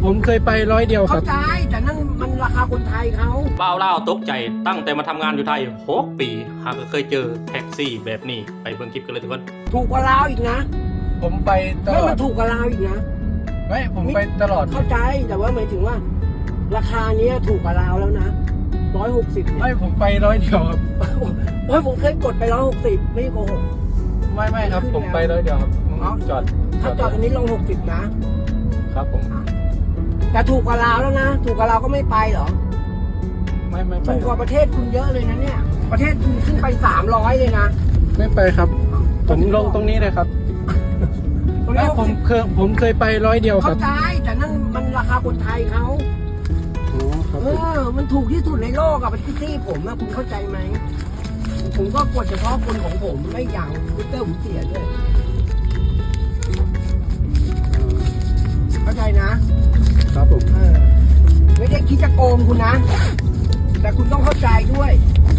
ผมเคยไป100 เดียวค เข้า รับ ใจแต่นั่นมันราคาคนไทยเขา บ่าวเล่าวตกใจตั้งแต่มาทำงานอยู่ไทย6 ปีหากเคยเจอแท็กซี่แบบนี้ไปเบิ่งคลิปกันเลยทุกคน ถูกกว่าเราอีกนะ ผมไปต ไม่ ลอ มั ด นถูกกว่าเราอีกนะ ไม่ผมไปตลอด เข้าใจแต่ว่าหมายถึงว่า ราคาเนี้ยถูกกว่าเราแล้วนะ160 ไม่ผมไป100 เดียวครับ โอ้ยผมเคยกดไป160ไม่โกหก ไม่ครับผมไป100 เดียวครับ อ๋อ จอด ถ้าจอดตรงนี้160นะครับ ผม แต่ถูกกว่าเราแล้วนะถูกกว่าเราก็ไม่ไปเหรอ ไม่ไป ถูกกว่าประเทศคุณเยอะเลยนะเนี่ย ประเทศคุณขึ้นไป300เลยนะ ไม่ไปครับ ผมลงตรงนี้เลยครับ ตรง ไม่ นี้ ผมเคยไป100 เดียวค เข้า รับ ใจแต่นั่นมันราคาคนไทยเขา อ๋อครับผม มันถูกที่สุดในโลกอะเป็นที่ผมนะคุณเข้าใจไหมผมก็กดเฉพาะคนของผมไม่อย่างมิเตอร์ผมเสียด้วยเข้าใจนะครับ ผม ไม่ได้คิดจะโกงคุณนะ แต่คุณต้องเข้าใจด้วย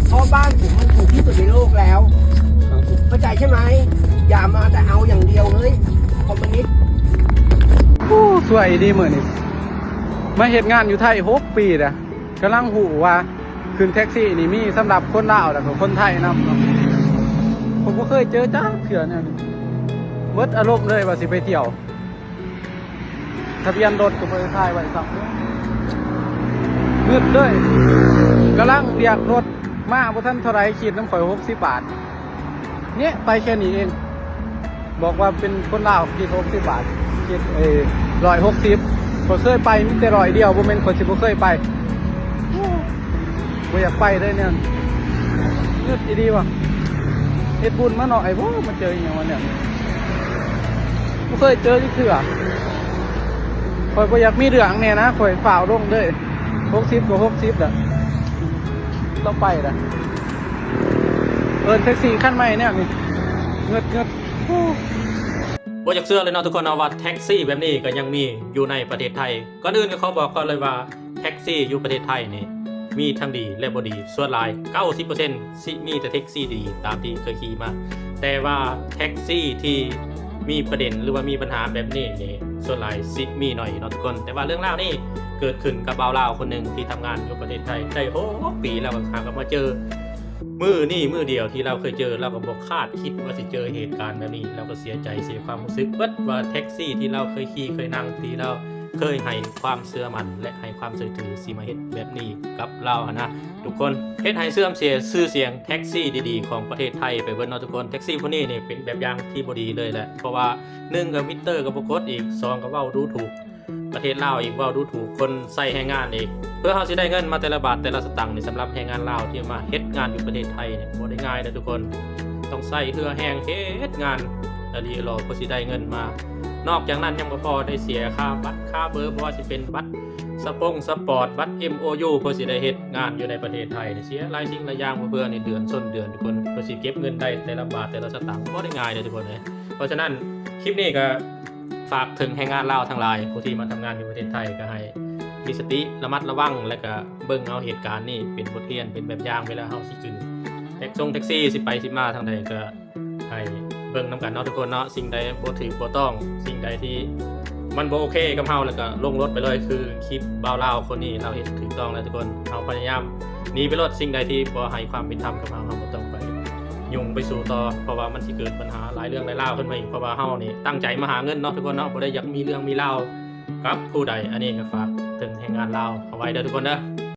เพราะบ้านผมมันถูกที่สุดในโลกแล้ว ครับ เข้าใจใช่ไหมอย่ามาแต่เอาอย่างเดียวเฮ้ยคอมมิวนิสต์ โอ้สวยดีเหมือนนี่มาเหตุงานอยู่ไทย6 ปีนะกำลังหูว่าขึ้นแท็กซี่นี่มีสำหรับคนลาวแล้วก็คนไทยนำเนาะผมก็เคยเจอจ้าเถื่อเนี่ยเบิดอารมณ์เลยว่าสิไปเที่ยวทะเบียนรถก็ไปถ่ายไว้สักมืดเลยกำลังเรียกรถมาพวกท่านเท่าไรขีดน้ำข่อย60 บาทเนี่ยไปแค่นี้เองบอกว่าเป็นคนลาวขีด60 บาทขีด160ผมเคยไปมีแต่100 เดียวบ่แม่นคนสิบ่เคยไปบ่อยากไปเลยเนี่ยมืดดีว่ะเฮ็ดบุญมาหน่อยบ่มาเจออีหยังวะเนี่ยบ่เคยเจอที่เถื่อข่อยบ่อยากมีเรื่องแน่นะข่อยฝ่าวลงเด้อ60ก็60ล่ะต้องไปล่ะแท็กซี่คันใหม่เนี่ยนี่เงิดโอ้ ว่าจากเสื้อเลยเนาะทุกคนเอาว่าแท็กซี่แบบนี้ก็ยังมีอยู่ในประเทศไทยก่อนอื่นก็เขาบอกก่อนเลยว่าแท็กซี่อยู่ประเทศไทยนี่มีทั้งดีและบ่ดีส่วนหลาย 90% สิมีแต่แท็กซี่ดีตามที่เคยขี่มาแต่ว่าแท็กซี่ที่มีประเด็นหรือว่ามีปัญหาแบบนี้นี่ส่วนหลายสิมีหน่อยเนาะทุกคนแต่ว่าเรื่องราวนี้เกิดขึ้นกับบ่าวลาวคนหนึ่งที่ทำงานอยู่ประเทศไทยได้6 ปีแล้วก็หากันมาเจอมือเดียวที่เราเคยเจอเราก็บอกคาดคิดว่าจะเจอเหตุการณ์แบบนี้เราก็เสียใจเสียความรู้สึกว่าแท็กซี่ที่เราเคยขี่เคยนั่งที่เราเคยให้ความเชื่อมั่นและให้ความเชื่อถือสิมาเฮ็ดแบบนี้กับเรานะทุกคนเฮ็ดให้เสื่อมเสียชื่อเสียงแท็กซี่ดีๆของประเทศไทยไปเบิ่งเนาะทุกคนแท็กซี่พวกนี้นี่เป็นแบบอย่างที่บ่ดีเลยแหละเพราะว่า1กับมิเตอร์ก็บ่กดอีก2ก็เว้าดูถูกประเทศลาวอีกเว้าดูถูกคนใส่แรงงานอีกเพื่อเฮาสิได้เงินมาแต่ละบาทแต่ละสตางค์นี่สำหรับแรงงานลาวที่มาเฮ็ดงานอยู่ประเทศไทยเนี่ยบ่ได้ง่ายนะทุกคนต้องใส่เหือแห้งเฮ็ดงานอะลีรอเพื่อสิได้เงินมานอกจากนั้นยังบ่พอได้เสียค่าบัตรค่าเบอร์เพราะว่าสิเป็นบัตรสปอร์ตบัตร MOU เพื่อสิได้เฮ็ดงานอยู่ในประเทศไทยเสียหลายสิ่งหลายอย่างเพื่อในเดือนส้นเดือนทุกคนเพื่อสิเก็บเงินได้แต่ละบาทแต่ละสตางค์บ่ได้ง่ายเลยทุกคนเลยเพราะฉะนั้นคลิปนี้ก็ฝากถึงแรงงานลาวทั้งหลายผู้ที่มาทำงานอยู่ประเทศไทยก็ให้มีสติระมัดระวังและก็เบิ่งเอาเหตุการณ์นี้เป็นบทเรียนเป็นแบบอย่างเวลาเฮาสิขึ้นแท็กซี่สิไปสิมาทางใดก็ให้เบิ่งนํกันเนาะทุกคนเนาะสิ่งใดบ่ถูกบ่ต้องสิ่งใดที่มันบ่โอเคกับเฮาแล้วก็ลงรถไปเลยคือคลิปบ่าวลาวคนนี้เราเฮ็ดถูกต้องแล้วทุกคนเฮาพยายามหนีไปรถสิ่งใดที่บ่ให้ความเป็นธรรมกับเฮาบ่ต้องไปยุ่งไปสู่ต่อเพราะว่ามันสิเกิดปัญหาหลายเรื่องหลายราวขึ้นมาอีกเพราะว่าเฮานี่ตั้งใจมาหาเงินเนาะทุกคนเนาะบ่ได้อยากมีเรื่องมีราวกับผู้ใดอันนี้ก็ฝากถึงแรงงานลาวเอาไว้เด้อทุกคนเด้อ